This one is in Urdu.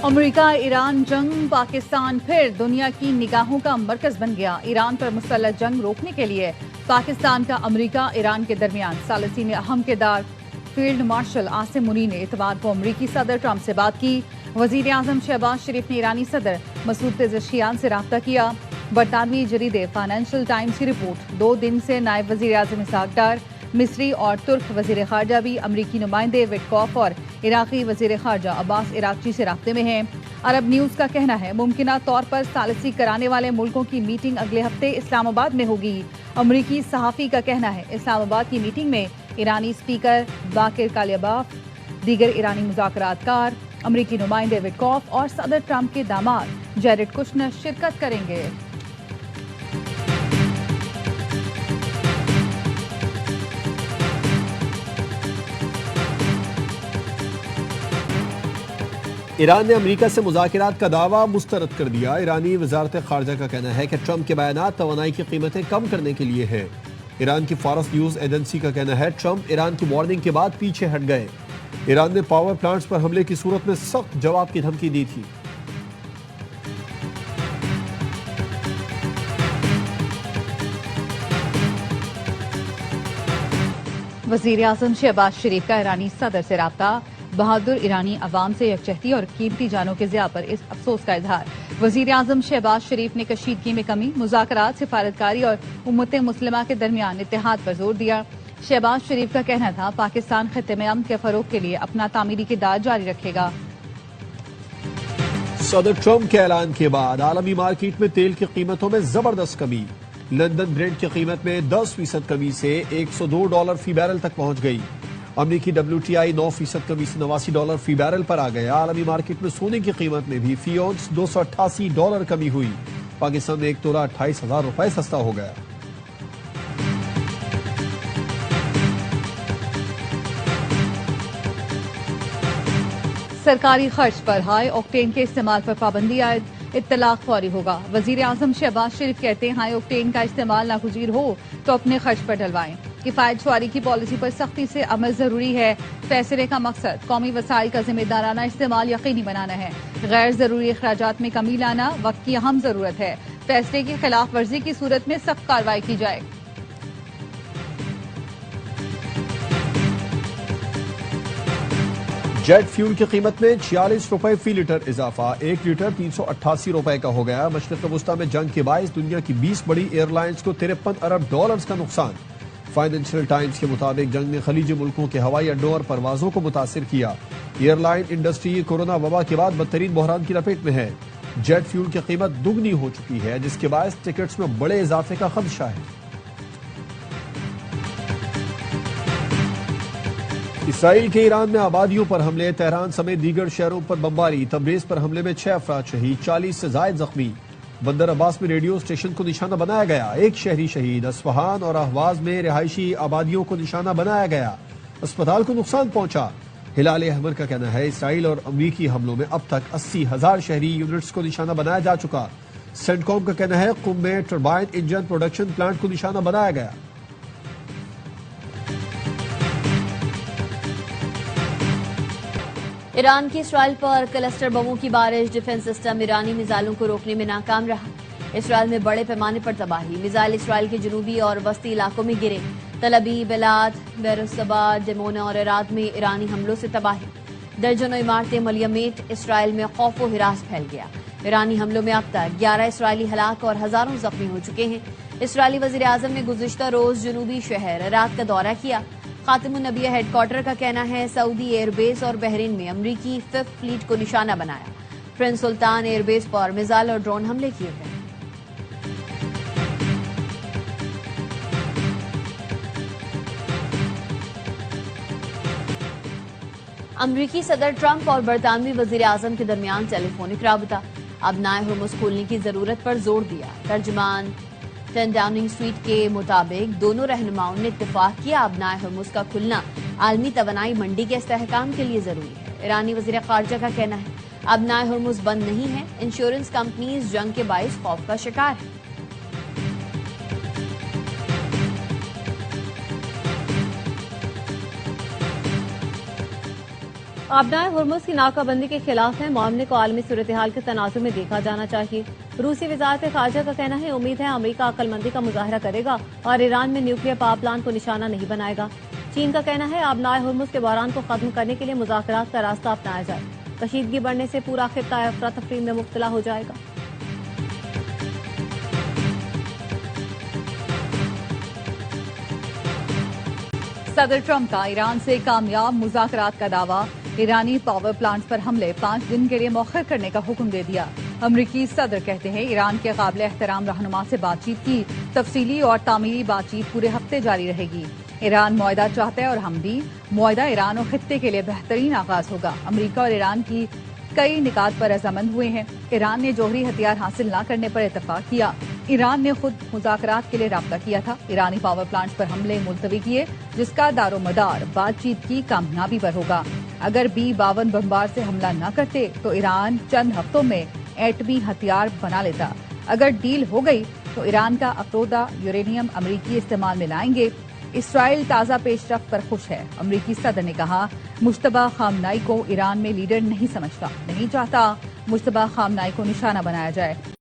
امریکہ ایران جنگ پاکستان پھر دنیا کی نگاہوں کا مرکز بن گیا۔ ایران پر مسلح جنگ روکنے کے لیے پاکستان کا امریکہ ایران کے درمیان ثالثی میں اہم کردار۔ فیلڈ مارشل عاصم منی نے اتوار کو امریکی صدر ٹرمپ سے بات کی۔ وزیر اعظم شہباز شریف نے ایرانی صدر مسعود پزشکیان سے رابطہ کیا۔ برطانوی جریدے فائنینشل ٹائمز کی رپورٹ، 2 دن سے نائب وزیر اعظم اسحاق ڈار، مصری اور ترک وزیر خارجہ بھی امریکی نمائندے وٹکوف اور عراقی وزیر خارجہ عباس عراقچی سے رابطے میں ہیں۔ عرب نیوز کا کہنا ہے ممکنہ طور پر ثالثی کرانے والے ملکوں کی میٹنگ اگلے ہفتے اسلام آباد میں ہوگی۔ امریکی صحافی کا کہنا ہے اسلام آباد کی میٹنگ میں ایرانی اسپیکر باقر کالیباف، دیگر ایرانی مذاکرات کار، امریکی نمائندے وٹکوف اور صدر ٹرمپ کے داماد جیرڈ کشنر شرکت کریں گے۔ ایران نے امریکہ سے مذاکرات کا دعویٰ مسترد کر دیا۔ ایرانی وزارت خارجہ کا کہنا ہے کہ ٹرمپ کے بیانات توانائی کی قیمتیں کم کرنے کے لیے ہیں۔ ایران کی فارس نیوز ایجنسی کا کہنا ہے ٹرمپ ایران کی وارننگ کے بعد پیچھے ہٹ گئے۔ ایران نے پاور پلانٹس پر حملے کی صورت میں سخت جواب کی دھمکی دی تھی۔ وزیر اعظم شہباز شریف کا ایرانی صدر سے رابطہ، بہادر ایرانی عوام سے یکجہتی اور قیمتی جانوں کے ضیاع پر اس افسوس کا اظہار۔ وزیر اعظم شہباز شریف نے کشیدگی میں کمی، مذاکرات، سفارتکاری اور امت مسلمہ کے درمیان اتحاد پر زور دیا۔ شہباز شریف کا کہنا تھا پاکستان خطے میں امن کے فروغ کے لیے اپنا تعمیری کردار جاری رکھے گا۔ صدر ٹرمپ کے اعلان کے بعد عالمی مارکیٹ میں تیل کی قیمتوں میں زبردست کمی۔ لندن برنٹ کی قیمت میں 10% کمی سے $102 فی بیرل تک پہنچ گئی۔ امریکی WTI 9% کمی سے $89 فی بیرل پر آ گیا۔ عالمی مارکیٹ میں سونے کی قیمت میں بھی فی اونس $288 کمی ہوئی۔ پاکستان میں 1 تولہ 28,000 روپے سستا ہو گیا۔ سرکاری خرچ پر ہائی آکٹین کے استعمال پر پابندی عائد، اطلاق فوری ہوگا۔ وزیر اعظم شہباز شریف کہتے ہیں ہائی آکٹین کا استعمال ناگزیر ہو تو اپنے خرچ پر ڈلوائیں۔ کفایت شعاری کی پالیسی پر سختی سے عمل ضروری ہے۔ فیصلے کا مقصد قومی وسائل کا ذمہ دارانہ استعمال یقینی بنانا ہے۔ غیر ضروری اخراجات میں کمی لانا وقت کی اہم ضرورت ہے۔ فیصلے کی خلاف ورزی کی صورت میں سخت کارروائی کی جائے۔ جیٹ فیول کی قیمت میں 46 روپے فی لیٹر اضافہ، 1 لیٹر 388 روپے کا ہو گیا۔ مشرق وسطی میں جنگ کے باعث دنیا کی 20 بڑی ایئر لائنز کو $53 ارب کا نقصان۔ فائنینشل ٹائمز کے مطابق جنگ نے خلیجی ملکوں کے ہوائی اڈوں اور پروازوں کو متاثر کیا۔ ایئر لائن انڈسٹری کورونا وبا کے بعد بدترین بحران کی لپیٹ میں ہے۔ جیٹ فیول کی قیمت دگنی ہو چکی ہے، جس کے باعث ٹکٹس میں بڑے اضافے کا خدشہ ہے۔ اسرائیل کے ایران میں آبادیوں پر حملے، تہران سمیت دیگر شہروں پر بمباری، تبریز پر حملے میں 6 افراد شہید، 40 سے زائد زخمی۔ بندر عباس میں ریڈیو اسٹیشن کو نشانہ بنایا گیا، 1 شہری شہید۔ اصفہان اور اہواز میں رہائشی آبادیوں کو نشانہ بنایا گیا، اسپتال کو نقصان پہنچا۔ ہلال احمر کا کہنا ہے اسرائیل اور امریکی حملوں میں اب تک 80,000 شہری یونٹس کو نشانہ بنایا جا چکا۔ سینٹ کام کا کہنا ہے قم میں ٹربائن انجن پروڈکشن پلانٹ کو نشانہ بنایا گیا۔ ایران کی اسرائیل پر کلسٹر بموں کی بارش، ڈیفنس سسٹم ایرانی میزائلوں کو روکنے میں ناکام رہا۔ اسرائیل میں بڑے پیمانے پر تباہی، میزائل اسرائیل کے جنوبی اور وسطی علاقوں میں گرے۔ تل ابیب، ایلات، بیروسبا، ڈیمونا اور عراق میں ایرانی حملوں سے تباہی، درجنوں عمارتیں ملیمیٹ۔ اسرائیل میں خوف و ہراس پھیل گیا۔ ایرانی حملوں میں اب تک 11 اسرائیلی ہلاک اور ہزاروں زخمی ہو چکے ہیں۔ اسرائیلی وزیر اعظم نے گزشتہ روز جنوبی شہر عراق کا دورہ کیا۔ خاتم النبیہ ہیڈ کوارٹر کا کہنا ہے سعودی ایئر بیس اور بحرین میں امریکی 5th فلیٹ کو نشانہ بنایا۔ پرنس سلطان ایئر بیس پر میزائل اور ڈرون حملے کیے گئے۔ امریکی صدر ٹرمپ اور برطانوی وزیر اعظم کے درمیان ٹیلی فونک رابطہ، ابنائے ہرمز کھولنے کی ضرورت پر زور دیا۔ ترجمان 10 ڈاؤننگ اسٹریٹ کے مطابق دونوں رہنماؤں نے اتفاق کیا ابنائے ہرمز کا کھلنا عالمی توانائی منڈی کے استحکام کے لیے ضروری ہے۔ ایرانی وزیر خارجہ کا کہنا ہے ابنائے ہرمز بند نہیں ہے، انشورنس کمپنیز جنگ کے باعث خوف کا شکار ہیں۔ آبنائے ہرمز کی ناکہ بندی کے خلاف ہے، معاملے کو عالمی صورتحال کے تناظر میں دیکھا جانا چاہیے۔ روسی وزارت خارجہ کا کہنا ہے امید ہے امریکہ عقل مندی کا مظاہرہ کرے گا اور ایران میں نیوکلیر پاور پلانٹ کو نشانہ نہیں بنائے گا۔ چین کا کہنا ہے آبنائے ہرمز کے بحران کو ختم کرنے کے لیے مذاکرات کا راستہ اپنایا جائے، کشیدگی بڑھنے سے پورا خطہ افراتفری میں مبتلا ہو جائے گا۔ صدر ٹرمپ کا ایران سے کامیاب مذاکرات کا دعویٰ، ایرانی پاور پلانٹ پر حملے 5 دن کے لیے مؤخر کرنے کا حکم دے دیا۔ امریکی صدر کہتے ہیں ایران کے قابل احترام رہنما سے بات چیت کی تفصیلی اور تعمیری بات چیت پورے ہفتے جاری رہے گی۔ ایران معاہدہ چاہتا ہے اور ہم بھی۔ معاہدہ ایران اور خطے کے لیے بہترین آغاز ہوگا۔ امریکہ اور ایران کی کئی نکات پر رضامند ہوئے ہیں۔ ایران نے جوہری ہتھیار حاصل نہ کرنے پر اتفاق کیا۔ ایران نے خود مذاکرات کے لیے رابطہ کیا تھا۔ ایرانی پاور پلانٹس پر حملے ملتوی کیے، جس کا دار و مدار بات چیت کی کامیابی پر ہوگا۔ اگر B-52 بمبار سے حملہ نہ کرتے تو ایران چند ہفتوں میں ایٹمی ہتھیار بنا لیتا۔ اگر ڈیل ہو گئی تو ایران کا افروزہ یورینیم امریکی استعمال میں لائیں گے۔ اسرائیل تازہ پیش رفت پر خوش ہے۔ امریکی صدر نے کہا مشتبہ خامنائی کو ایران میں لیڈر نہیں سمجھتا، نہیں چاہتا مشتبہ خامنائی کو نشانہ بنایا جائے۔